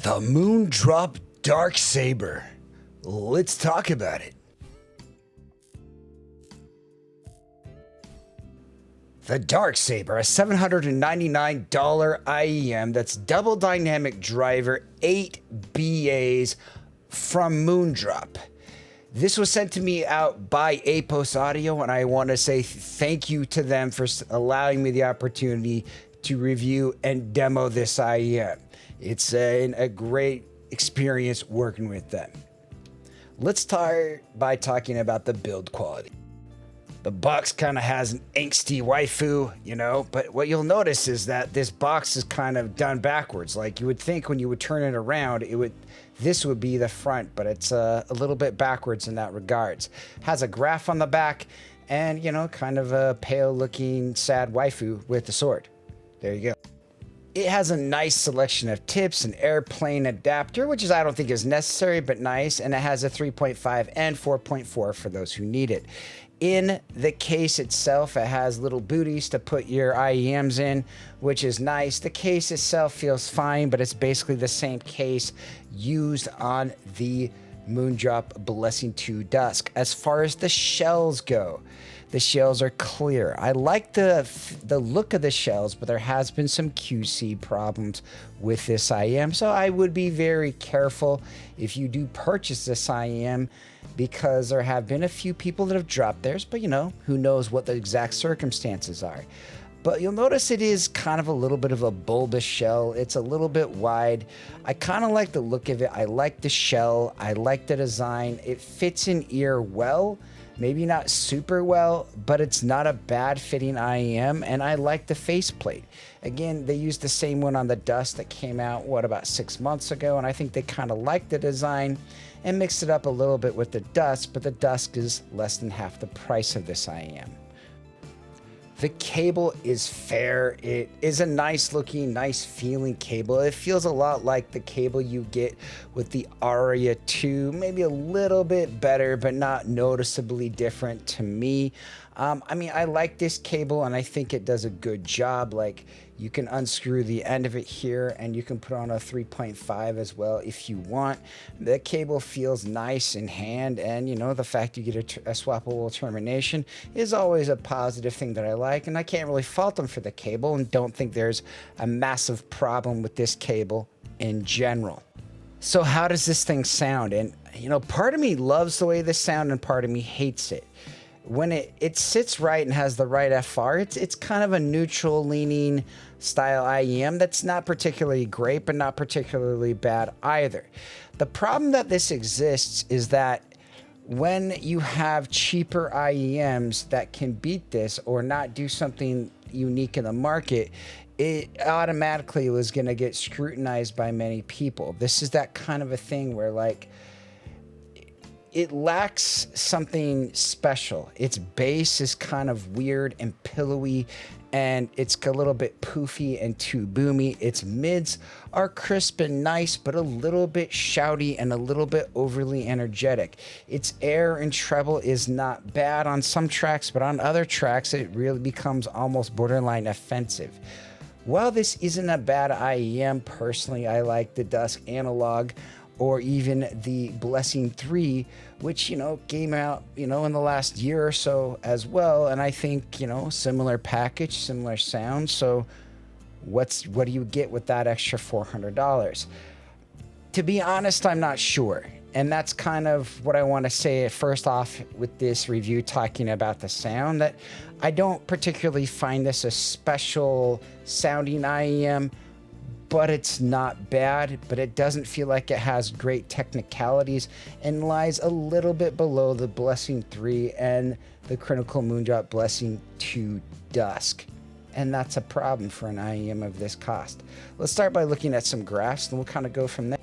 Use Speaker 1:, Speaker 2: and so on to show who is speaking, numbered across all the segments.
Speaker 1: The Moondrop Dark Saber. Let's talk about it. The Dark Saber, a $799 IEM that's double dynamic driver, 8 BAs from Moondrop. This was sent to me out by Apos Audio, and I want to say thank you to them for allowing me the opportunity to review and demo this IEM. It's a great experience working with them. Let's start by talking about the build quality. The box kind of has an angsty waifu, but what you'll notice is that this box is kind of done backwards. Like you would think when you would turn it around, this would be the front, but it's a little bit backwards in that regards. Has a graph on the back and, kind of a pale looking sad waifu with the sword. There you go. It has a nice selection of tips, an airplane adapter, which I don't think is necessary, but nice. And it has a 3.5 and 4.4 for those who need it. In the case itself, it has little booties to put your IEMs in, which is nice. The case itself feels fine, but it's basically the same case used on the Moondrop Blessing 2 Dusk. As far as the shells go, the shells are clear. I like the look of the shells, but there has been some QC problems with this IEM, so I would be very careful if you do purchase this IEM, because there have been a few people that have dropped theirs, but who knows what the exact circumstances are. But you'll notice it is kind of a little bit of a bulbous shell. It's a little bit wide. I kind of like the look of it. I like the shell. I like the design. It fits in ear well. Maybe not super well, but it's not a bad fitting IEM, and I like the faceplate. Again, they used the same one on the Dusk that came out, about 6 months ago, and I think they kind of liked the design and mixed it up a little bit with the Dusk, but the Dusk is less than half the price of this IEM. The cable is fair. It is a nice looking, nice feeling cable. It feels a lot like the cable you get with the Aria 2, maybe a little bit better, but not noticeably different to me. I like this cable and I think it does a good job. Like, you can unscrew the end of it here and you can put on a 3.5 as well if you want. The cable feels nice in hand, and the fact you get a swappable termination is always a positive thing that I like, and I can't really fault them for the cable and don't think there's a massive problem with this cable in general. So how does this thing sound? And part of me loves the way this sounds and part of me hates it. When it sits right and has the right FR, it's kind of a neutral leaning style IEM that's not particularly great, but not particularly bad either. The problem that this exists is that when you have cheaper IEMs that can beat this or not do something unique in the market, it automatically was going to get scrutinized by many people. This is that kind of a thing where, like, it lacks something special. Its bass is kind of weird and pillowy, and it's a little bit poofy and too boomy. Its mids are crisp and nice, but a little bit shouty and a little bit overly energetic. Its air and treble is not bad on some tracks, but on other tracks, it really becomes almost borderline offensive. While this isn't a bad IEM, personally, I like the Dusk Analog, or even the Blessing 3, which, came out, in the last year or so as well. And I think, similar package, similar sound. So what do you get with that extra $400? To be honest, I'm not sure. And that's kind of what I want to say first off with this review, talking about the sound, that I don't particularly find this a special sounding IEM, but it's not bad, but it doesn't feel like it has great technicalities and lies a little bit below the Blessing 3 and the Critical Moondrop Blessing 2 Dusk. And that's a problem for an IEM of this cost. Let's start by looking at some graphs and we'll kind of go from there.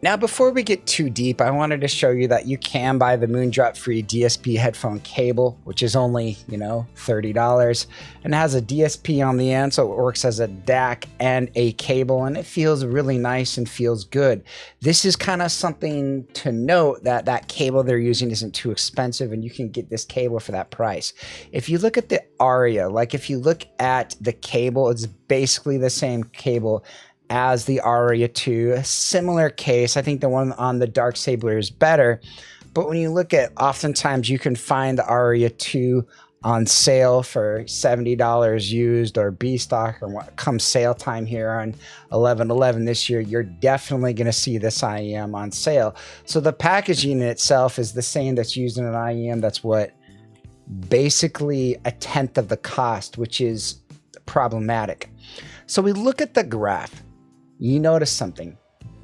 Speaker 1: Now, before we get too deep, I wanted to show you that you can buy the Moondrop free DSP headphone cable, which is only, $30, and it has a DSP on the end, so it works as a DAC and a cable, and it feels really nice and feels good. This is kind of something to note, that cable they're using isn't too expensive, and you can get this cable for that price. If you look at the Aria, if you look at the cable, it's basically the same cable as the Aria 2. A similar case. I think the one on the Dark Saber is better. But when you look at, oftentimes you can find the Aria 2 on sale for $70 used, or B stock, or what comes sale time here on 11/11 this year, you're definitely going to see this IEM on sale. So the packaging in itself is the same that's used in an IEM. That's what basically a tenth of the cost, which is problematic. So we look at the graph. You notice something.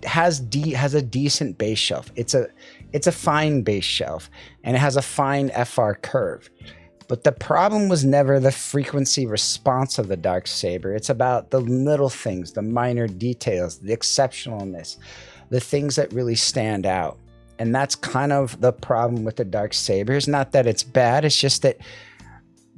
Speaker 1: Has a decent base shelf. It's a fine base shelf, and it has a fine FR curve. But the problem was never the frequency response of the Dark Saber. It's about the little things, the minor details, the exceptionalness, the things that really stand out. And that's kind of the problem with the Dark Saber. It's not that it's bad, it's just that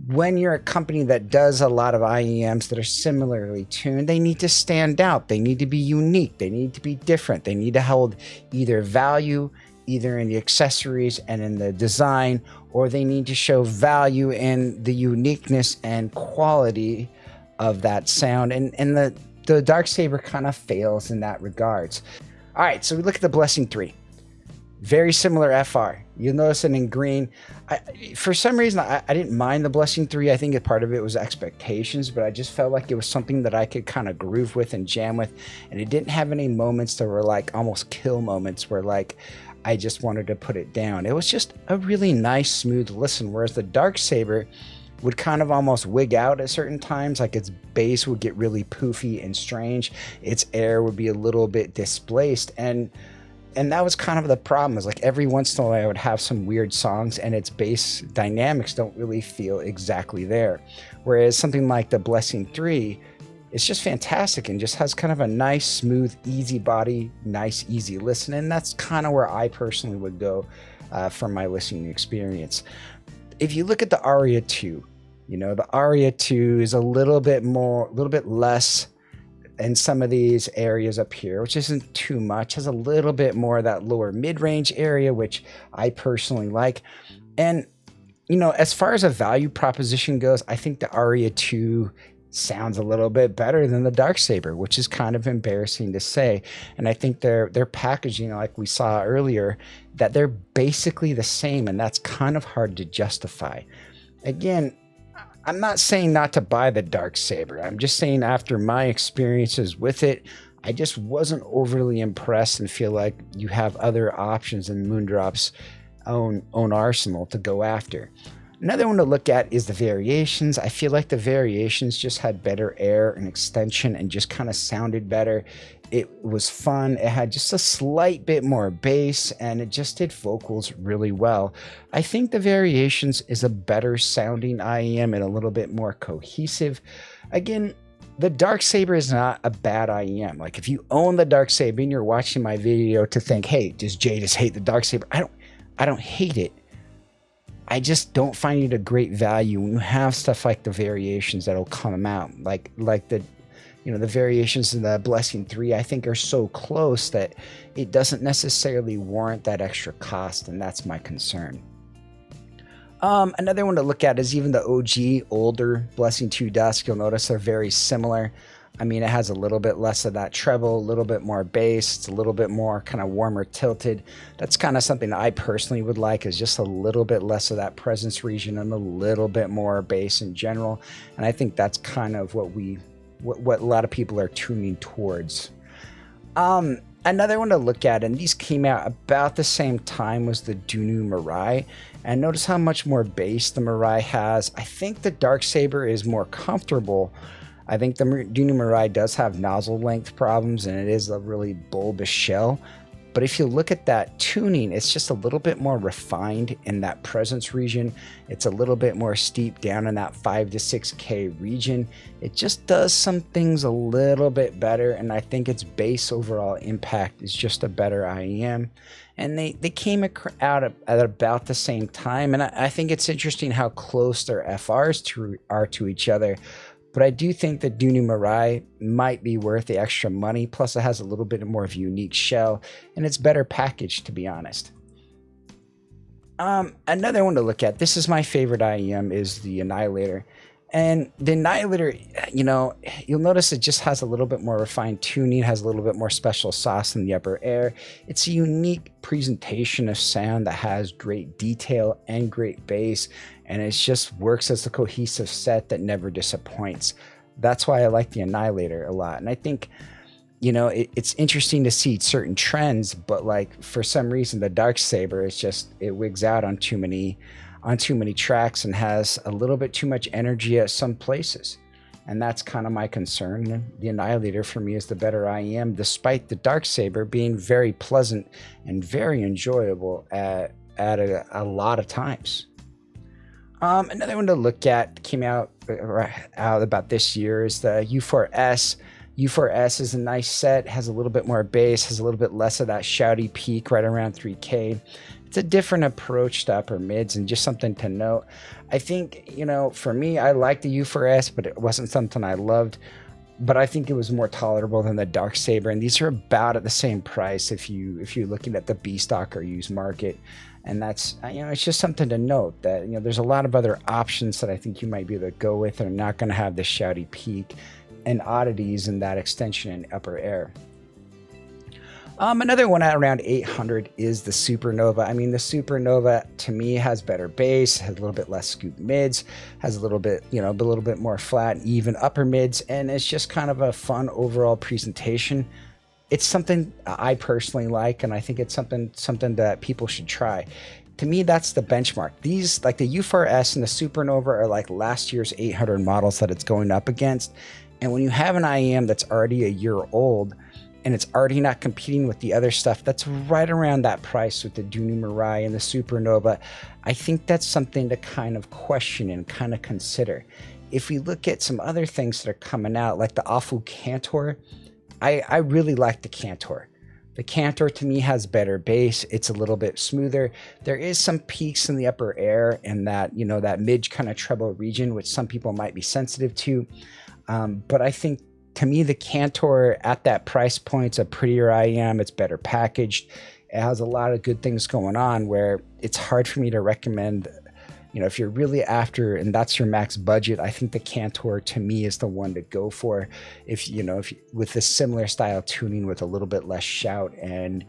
Speaker 1: when you're a company that does a lot of IEMs that are similarly tuned, they need to stand out. They need to be unique. They need to be different. They need to hold either value, either in the accessories and in the design, or they need to show value in the uniqueness and quality of that sound. And the Dark Saber kind of fails in that regards. All right, so we look at the Blessing 3. Very similar FR. You'll notice it in green. For some reason, I didn't mind the Blessing 3. I think a part of it was expectations, but I just felt like it was something that I could kind of groove with and jam with. And it didn't have any moments that were like almost kill moments where like I just wanted to put it down. It was just a really nice, smooth listen. Whereas the Dark Saber would kind of almost wig out at certain times. Like its bass would get really poofy and strange. Its air would be a little bit displaced. And that was kind of the problem, is like every once in a while I would have some weird songs and its bass dynamics don't really feel exactly there. Whereas something like the Blessing 3, it's just fantastic and just has kind of a nice, smooth, easy body, nice, easy listen. And that's kind of where I personally would go for my listening experience. If you look at the Aria 2, the Aria 2 is a little bit less in some of these areas up here, which isn't too much, has a little bit more of that lower mid-range area, which I personally like. And, as far as a value proposition goes, I think the Aria 2 sounds a little bit better than the Dark Saber, which is kind of embarrassing to say. And I think their packaging, like we saw earlier, that they're basically the same, and that's kind of hard to justify. Again, I'm not saying not to buy the Dark Saber. I'm just saying after my experiences with it, I just wasn't overly impressed and feel like you have other options in Moondrop's own arsenal to go after. Another one to look at is the variations. I feel like the variations just had better air and extension and just kind of sounded better. It was fun. It had just a slight bit more bass, and it just did vocals really well. I think the variations is a better sounding IEM and a little bit more cohesive. Again, the Dark Saber is not a bad IEM. Like if you own the Dark Saber and you're watching my video to think, hey, does Jay just hate the Dark Saber? I don't hate it. I just don't find it a great value when you have stuff like the variations that'll come out, like the the variations in the Blessing 3, I think are so close that it doesn't necessarily warrant that extra cost, and that's my concern. Another one to look at is even the OG older Blessing 2 Dusk. You'll notice they're very similar. I mean, it has a little bit less of that treble, a little bit more bass. It's a little bit more kind of warmer tilted. That's kind of something that I personally would like, is just a little bit less of that presence region and a little bit more bass in general. And I think that's kind of what a lot of people are tuning towards. Another one to look at, and these came out about the same time, was the Dunu Mirai. And notice how much more bass the Mirai has. I think the Dark Saber is more comfortable. I think the Dunu Mirai does have nozzle length problems, and it is a really bulbous shell. But if you look at that tuning, it's just a little bit more refined in that presence region. It's a little bit more steep down in that 5 to 6K region. It just does some things a little bit better, and I think its bass overall impact is just a better IEM. And they came out at about the same time, and I think it's interesting how close their FRs are to each other. But I do think that Dunu Mirai might be worth the extra money. Plus, it has a little bit more of a unique shell, and it's better packaged, to be honest. Another one to look at, this is my favorite IEM, is the Annihilator. And the Annihilator, you'll notice it just has a little bit more refined tuning, has a little bit more special sauce in the upper air. It's a unique presentation of sound that has great detail and great bass, and it just works as a cohesive set that never disappoints. That's why I like the Annihilator a lot. And I think, it's interesting to see certain trends, but like for some reason, the Dark Saber is just, it wigs out on too many tracks and has a little bit too much energy at some places. And that's kind of my concern. The Annihilator for me is the better IEM, despite the Dark Saber being very pleasant and very enjoyable at a lot of times. Another one to look at came out about this year is the U4S. U4S is a nice set, has a little bit more bass, has a little bit less of that shouty peak right around 3K. It's a different approach to upper mids and just something to note. I think, for me, I like the U4S, but it wasn't something I loved. But I think it was more tolerable than the Dark Saber. And these are about at the same price if you're looking at the B stock or used market. And that's, it's just something to note that, there's a lot of other options that I think you might be able to go with that are not going to have the shouty peak and oddities in that extension and upper air. Another one at around 800 is the Supernova. I mean, the Supernova to me has better bass, has a little bit less scoop mids, has a little bit, a little bit more flat, even upper mids, and it's just kind of a fun overall presentation. It's something I personally like, and I think it's something that people should try. To me, that's the benchmark. These, like the U4S and the Supernova, are like last year's 800 models that it's going up against. And when you have an IEM that's already a year old and it's already not competing with the other stuff that's right around that price with the Dunu Mirai and the Supernova, I think that's something to kind of question and kind of consider. If we look at some other things that are coming out, like the Afu Cantor, I really like the Cantor. The Cantor to me has better bass. It's a little bit smoother. There is some peaks in the upper air and that, that mid kind of treble region, which some people might be sensitive to. But I think, to me, the Cantor at that price point is a prettier IEM. It's better packaged. It has a lot of good things going on where it's hard for me to recommend, if you're really after, and that's your max budget, I think the Cantor to me is the one to go for. If with this similar style tuning with a little bit less shout and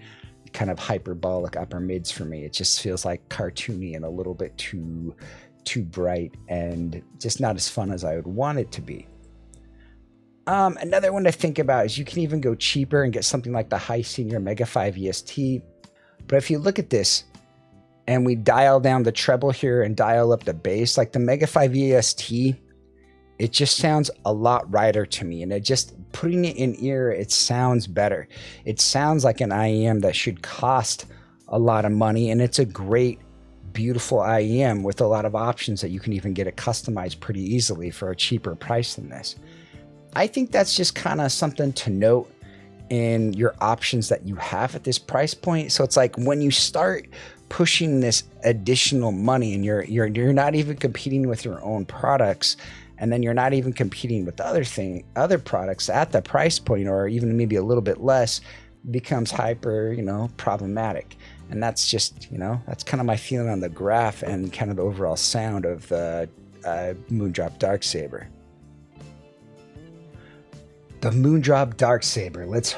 Speaker 1: kind of hyperbolic upper mids for me, it just feels like cartoony and a little bit too bright and just not as fun as I would want it to be. Another one to think about is you can even go cheaper and get something like the High Senior Mega 5 EST. But if you look at this and we dial down the treble here and dial up the bass, like the Mega 5 EST, it just sounds a lot righter to me. And it just, putting it in ear, it sounds better. It sounds like an IEM that should cost a lot of money. And it's a great, beautiful IEM with a lot of options that you can even get it customized pretty easily for a cheaper price than this. I think that's just kind of something to note in your options that you have at this price point. So it's like when you start pushing this additional money and you're not even competing with your own products, and then you're not even competing with other products at the price point, or even maybe a little bit less, becomes hyper, problematic. And that's just, that's kind of my feeling on the graph and kind of the overall sound of the Moondrop Dark Saber. The Moondrop Dark Saber. Let's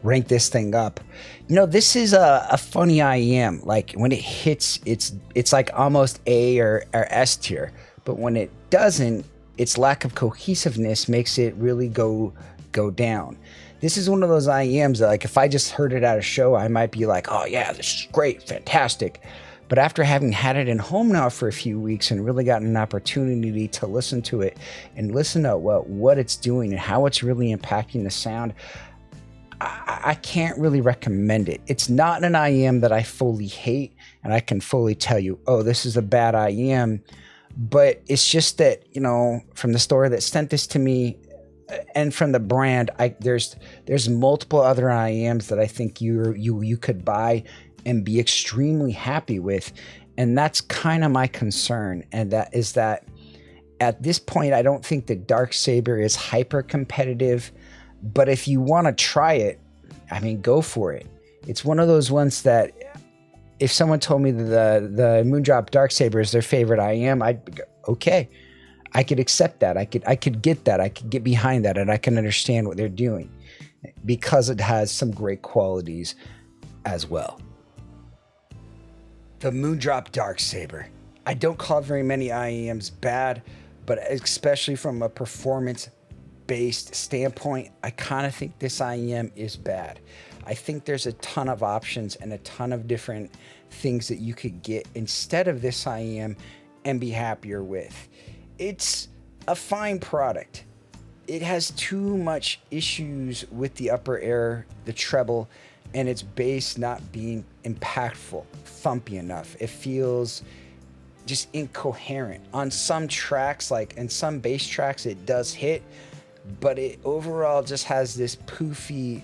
Speaker 1: rank this thing up. This is a funny IEM. Like when it hits, it's like almost A or S tier. But when it doesn't, its lack of cohesiveness makes it really go down. This is one of those IEMs that, like, if I just heard it at a show, I might be like, oh yeah, this is great, fantastic. But after having had it in home now for a few weeks and really gotten an opportunity to listen to it and listen to what it's doing and how it's really impacting the sound, I can't really recommend it. It's not an IEM that I fully hate and I can fully tell you, oh, this is a bad IEM. But it's just that, from the store that sent this to me and from the brand, there's multiple other IEMs that I think you could buy and be extremely happy with. And that's kind of my concern. And that is that at this point, I don't think the Dark Saber is hyper competitive, but if you want to try it, go for it. It's one of those ones that if someone told me the Moondrop Dark Saber is their favorite IEM, I'd go, okay. I could accept that. I could get that. I could get behind that, and I can understand what they're doing because it has some great qualities as well. The Moondrop Dark Saber. I don't call very many IEMs bad, but especially from a performance-based standpoint, I kind of think this IEM is bad. I think there's a ton of options and a ton of different things that you could get instead of this IEM and be happier with. It's a fine product. It has too much issues with the upper air, the treble, and its bass not being impactful, thumpy enough. It feels just incoherent. On some tracks, like in some bass tracks, it does hit, but it overall just has this poofy,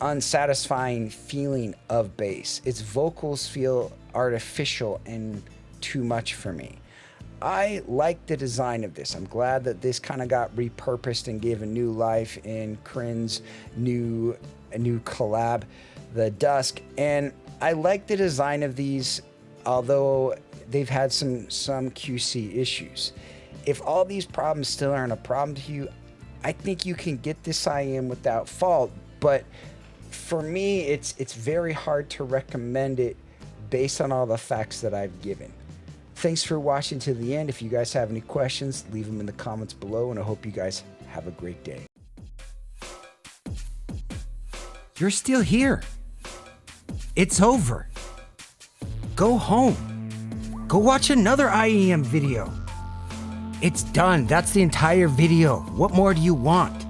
Speaker 1: unsatisfying feeling of bass. Its vocals feel artificial and too much for me. I like the design of this. I'm glad that this kind of got repurposed and gave a new life in Crin's new collab, the Dusk. And I like the design of these, although they've had some QC issues. If all these problems still aren't a problem to you, I think you can get this IEM without fault. But for me, it's very hard to recommend it based on all the facts that I've given. Thanks for watching to the end. If you guys have any questions, leave them in the comments below, and I hope you guys have a great day. You're still here. It's over. Go home. Go watch another IEM video. It's done. That's the entire video. What more do you want?